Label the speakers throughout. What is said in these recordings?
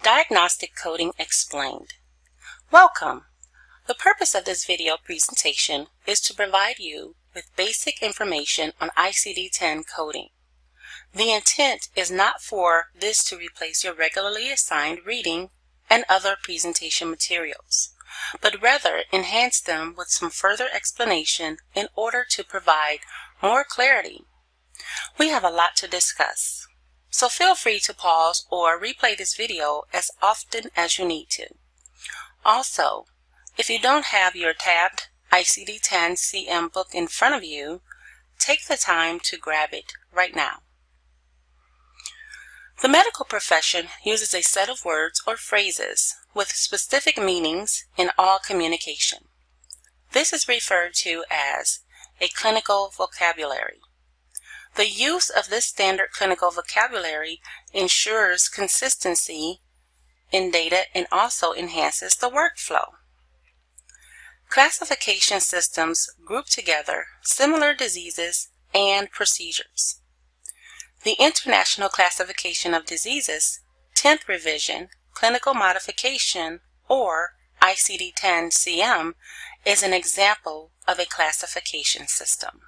Speaker 1: Diagnostic Coding Explained. Welcome! The purpose of this video presentation is to provide you with basic information on ICD-10 coding. The intent is not for this to replace your regularly assigned reading and other presentation materials, but rather enhance them with some further explanation in order to provide more clarity. We have a lot to discuss, so feel free to pause or replay this video as often as you need to. Also, if you don't have your tabbed ICD-10 CM book in front of you, take the time to grab it right now. The medical profession uses a set of words or phrases with specific meanings in all communication. This is referred to as a clinical vocabulary. The use of this standard clinical vocabulary ensures consistency in data and also enhances the workflow. Classification systems group together similar diseases and procedures. The International Classification of Diseases, 10th Revision, Clinical Modification, or ICD-10 CM, is an example of a classification system.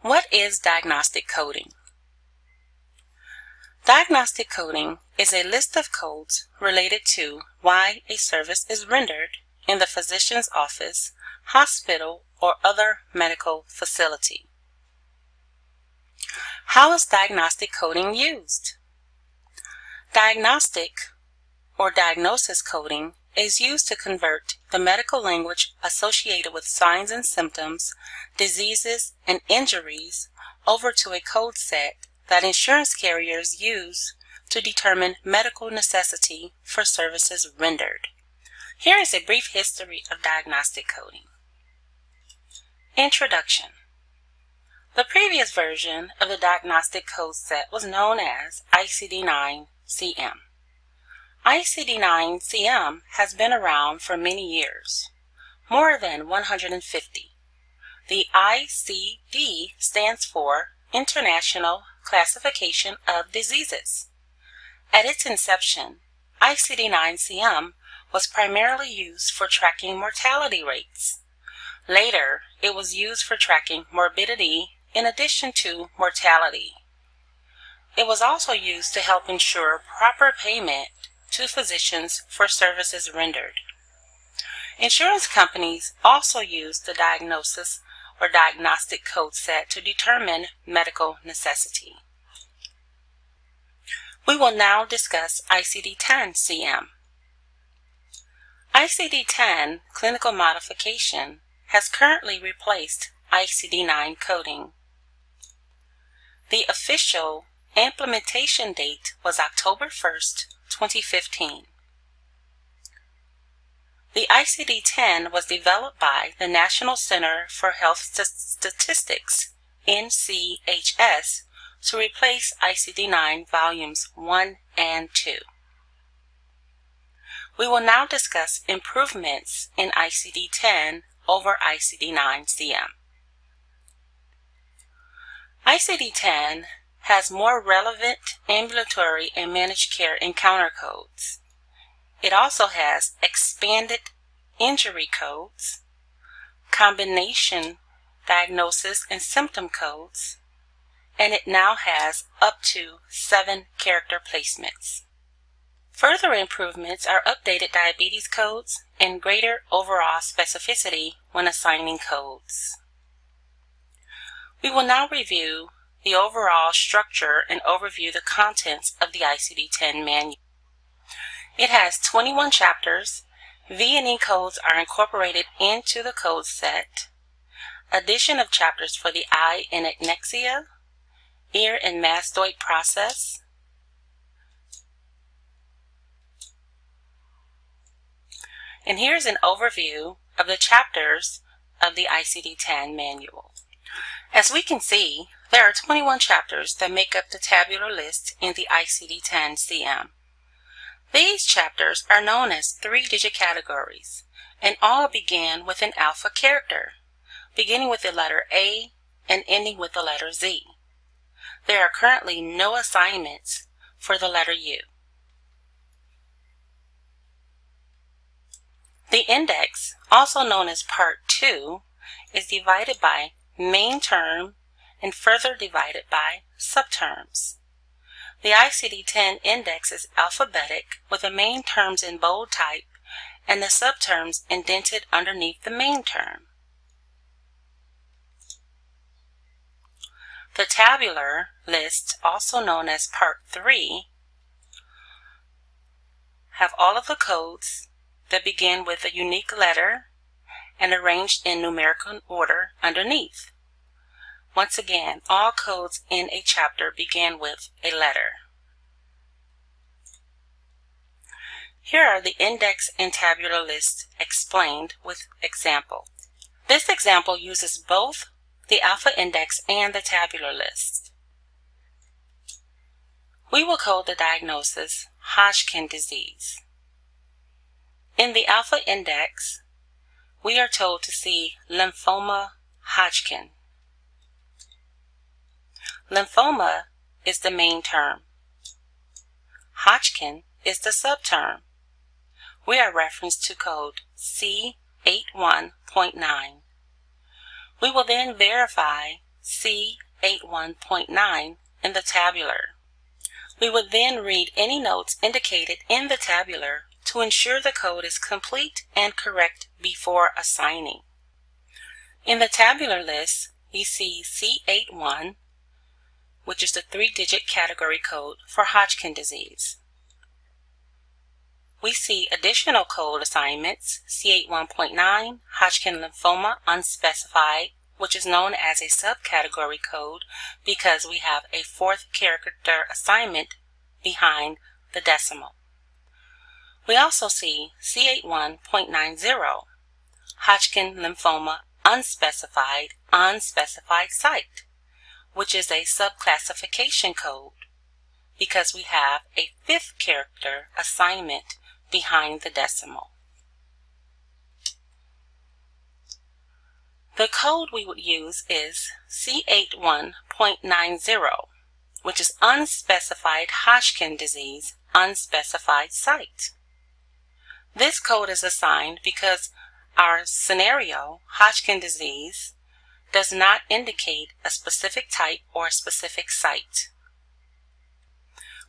Speaker 1: What is diagnostic coding? Diagnostic coding is a list of codes related to why a service is rendered in the physician's office, hospital, or other medical facility. How is diagnostic coding used? Diagnostic or diagnosis coding is used to convert the medical language associated with signs and symptoms, diseases, and injuries over to a code set that insurance carriers use to determine medical necessity for services rendered. Here is a brief history of diagnostic coding. Introduction. The previous version of the diagnostic code set was known as ICD-10 CM. ICD-10 CM has been around for many years, more than 150. The ICD stands for International Classification of Diseases. At its inception, ICD-10 CM was primarily used for tracking mortality rates. Later, it was used for tracking morbidity in addition to mortality. It was also used to help ensure proper payment to physicians for services rendered. Insurance companies also use the diagnosis or diagnostic code set to determine medical necessity. We will now discuss ICD-10 CM. ICD-10 clinical modification has currently replaced ICD-9 coding. The official implementation date was October 1st, 2015. The ICD-10 was developed by the National Center for Health Statistics, NCHS, to replace ICD-9 Volumes 1 and 2. We will now discuss improvements in ICD-10 over ICD-9 CM. ICD-10 has more relevant ambulatory and managed care encounter codes. It also has expanded injury codes, combination diagnosis and symptom codes, and it now has up to 7 character placements. Further improvements are updated diabetes codes and greater overall specificity when assigning codes. We will now review the overall structure and overview the contents of the ICD-10 Manual. It has 21 chapters. V&E codes are incorporated into the code set. Addition of chapters for the eye and anexia, ear and mastoid process, and here's an overview of the chapters of the ICD-10 Manual. As we can see, there are 21 chapters that make up the tabular list in the ICD-10 CM. These chapters are known as 3-digit categories, and all begin with an alpha character, beginning with the letter A and ending with the letter Z. There are currently no assignments for the letter U. The index, also known as Part 2, is divided by main term and further divided by subterms. The ICD-10 index is alphabetic with the main terms in bold type and the subterms indented underneath the main term. The tabular list, also known as Part 3, have all of the codes that begin with a unique letter and arranged in numerical order underneath. Once again, all codes in a chapter begin with a letter. Here are the index and tabular lists explained with example. This example uses both the alpha index and the tabular list. We will code the diagnosis Hodgkin disease. In the alpha index, we are told to see lymphoma Hodgkin. Lymphoma is the main term. Hodgkin is the subterm. We are referenced to code C81.9. We will then verify C81.9 in the tabular. We would then read any notes indicated in the tabular to ensure the code is complete and correct before assigning. In the tabular list, we see C81, which is the 3-digit category code for Hodgkin disease. We see additional code assignments, C81.9, Hodgkin lymphoma unspecified, which is known as a subcategory code because we have a 4th character assignment behind the decimal. We also see C81.90, Hodgkin lymphoma unspecified site, which is a subclassification code because we have a 5th character assignment behind the decimal. The code we would use is C81.90, which is unspecified Hodgkin disease, unspecified site. This code is assigned because our scenario, Hodgkin disease, does not indicate a specific type or a specific site.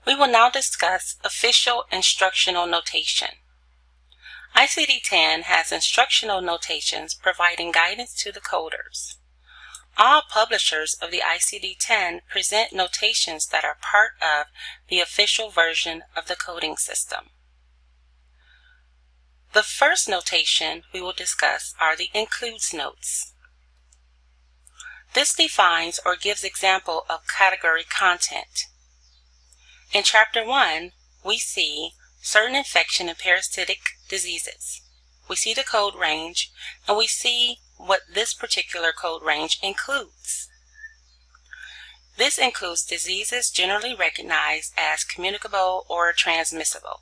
Speaker 1: We will now discuss official instructional notation. ICD-10 has instructional notations providing guidance to the coders. All publishers of the ICD-10 present notations that are part of the official version of the coding system. The first notation we will discuss are the Excludes notes. This defines or gives example of category content. In Chapter 1, we see certain infection and parasitic diseases. We see the code range, and we see what this particular code range includes. This includes diseases generally recognized as communicable or transmissible.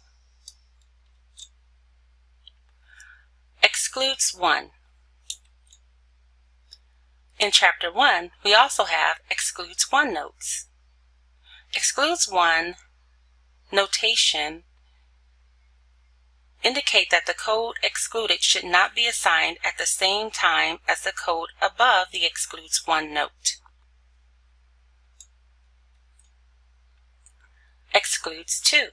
Speaker 1: Excludes 1. In Chapter 1, we also have Excludes 1 notes. Excludes 1 notation indicate that the code excluded should not be assigned at the same time as the code above the Excludes 1 note. Excludes 2.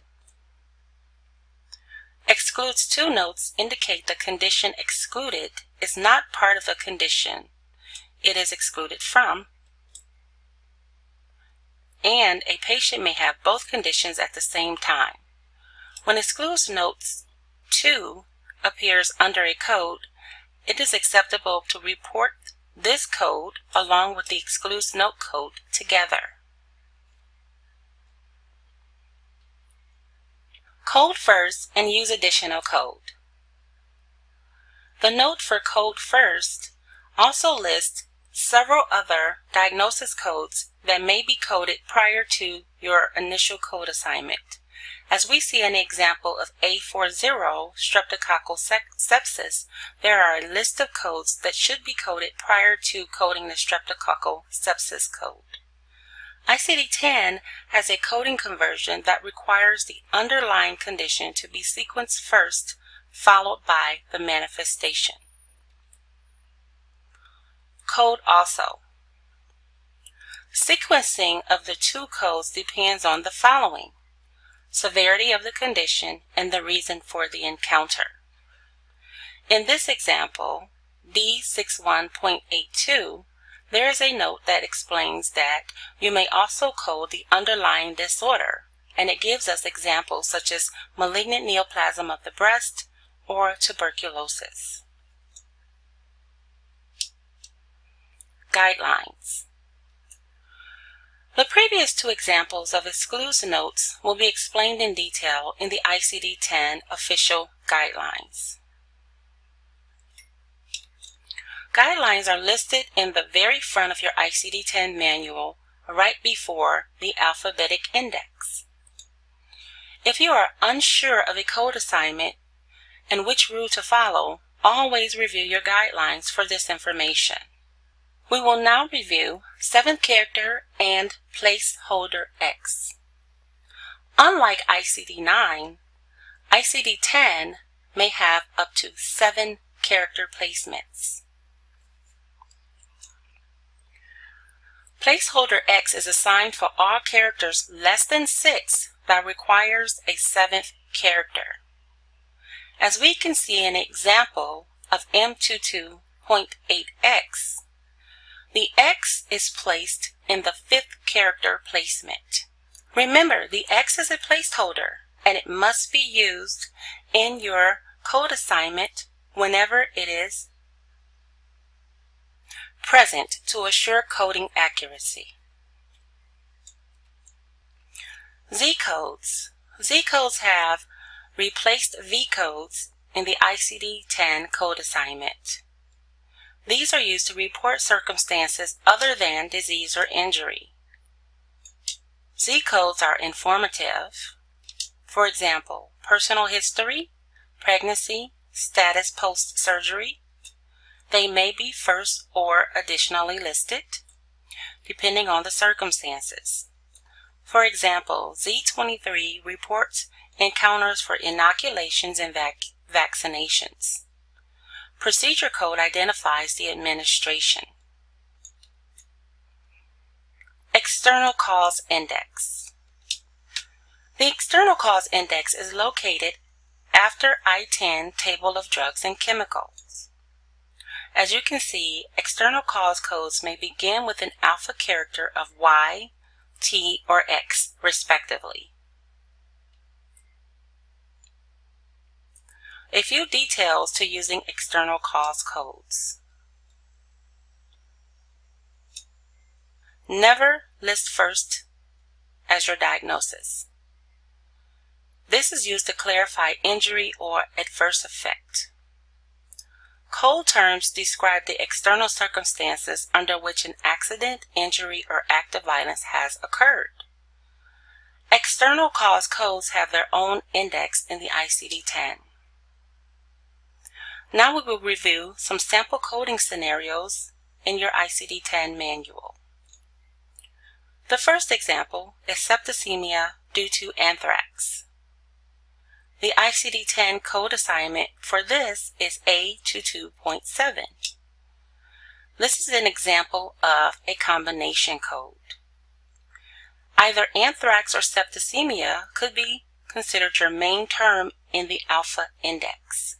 Speaker 1: Excludes 2 notes indicate the condition excluded is not part of the condition it is excluded from, and a patient may have both conditions at the same time. When Excludes notes 2 appears under a code, it is acceptable to report this code along with the Excludes note code together. Code first and use additional code. The note for code first also lists several other diagnosis codes that may be coded prior to your initial code assignment. As we see an example of A40 streptococcal sepsis, there are a list of codes that should be coded prior to coding the streptococcal sepsis code. ICD-10 has a coding conversion that requires the underlying condition to be sequenced first, followed by the manifestation. Code also. Sequencing of the two codes depends on the following: severity of the condition and the reason for the encounter. In this example, D61.82, there is a note that explains that you may also code the underlying disorder, and it gives us examples such as malignant neoplasm of the breast or tuberculosis. Guidelines. The previous two examples of Excludes notes will be explained in detail in the ICD-10 official guidelines. Guidelines are listed in the very front of your ICD-10 manual, right before the alphabetic index. If you are unsure of a code assignment and which rule to follow, always review your guidelines for this information. We will now review 7th character and placeholder X. Unlike ICD-9, ICD-10 may have up to 7 character placements. Placeholder X is assigned for all characters less than 6 that requires a 7th character. As we can see in an example of M22.8X, the X is placed in the 5th character placement. Remember, the X is a placeholder and it must be used in your code assignment whenever it is present to assure coding accuracy. Z-codes. Z-codes have replaced V-codes in the ICD-10 code assignment. These are used to report circumstances other than disease or injury. Z-codes are informative. For example, personal history, pregnancy, status post-surgery. They may be first or additionally listed, depending on the circumstances. For example, Z23 reports encounters for inoculations and vaccinations. Procedure code identifies the administration. External cause index. The external cause index is located after I-10 table of drugs and chemicals. As you can see, external cause codes may begin with an alpha character of Y, T, or X, respectively. A few details to using external cause codes. Never list first as your diagnosis. This is used to clarify injury or adverse effect. Code terms describe the external circumstances under which an accident, injury, or act of violence has occurred. External cause codes have their own index in the ICD-10. Now we will review some sample coding scenarios in your ICD-10 manual. The first example is septicemia due to anthrax. The ICD-10 code assignment for this is A22.7. This is an example of a combination code. Either anthrax or septicemia could be considered your main term in the alpha index.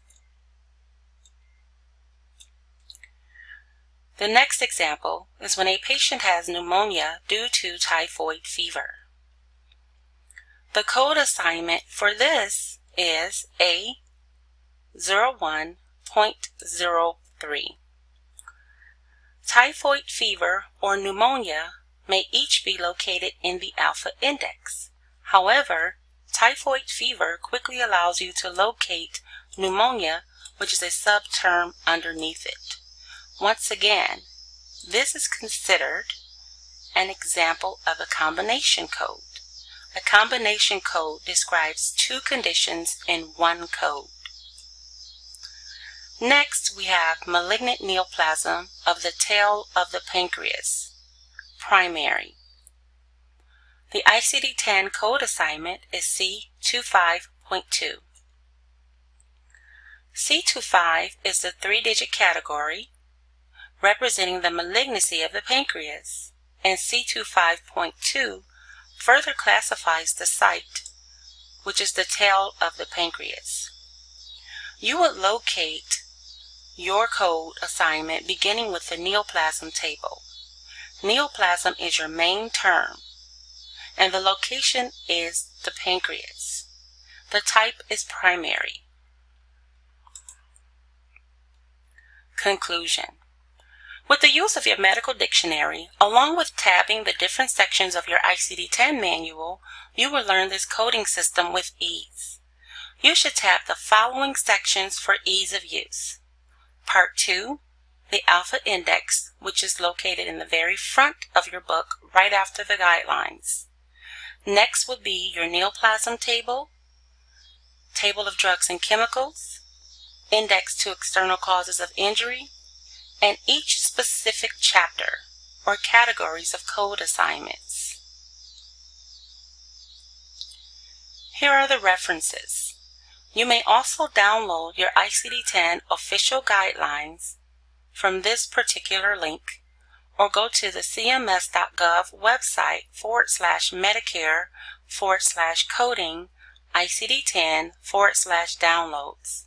Speaker 1: The next example is when a patient has pneumonia due to typhoid fever. The code assignment for this is A01.03. Typhoid fever or pneumonia may each be located in the alpha index. However, typhoid fever quickly allows you to locate pneumonia, which is a subterm underneath it. Once again, this is considered an example of a combination code. A combination code describes two conditions in one code. Next, we have malignant neoplasm of the tail of the pancreas, primary. The ICD-10 code assignment is C25.2. C25 is the 3-digit category representing the malignancy of the pancreas, and C25.2 further classifies the site, which is the tail of the pancreas. You would locate your code assignment beginning with the neoplasm table. Neoplasm is your main term, and the location is the pancreas. The type is primary. Conclusion. With the use of your medical dictionary, along with tabbing the different sections of your ICD-10 manual, you will learn this coding system with ease. You should tab the following sections for ease of use. Part 2, the Alpha Index, which is located in the very front of your book right after the guidelines. Next would be your neoplasm table, table of drugs and chemicals, index to external causes of injury, and each specific chapter or categories of code assignments. Here are the references. You may also download your ICD-10 official guidelines from this particular link, or go to the cms.gov website /Medicare/coding ICD-10 /downloads.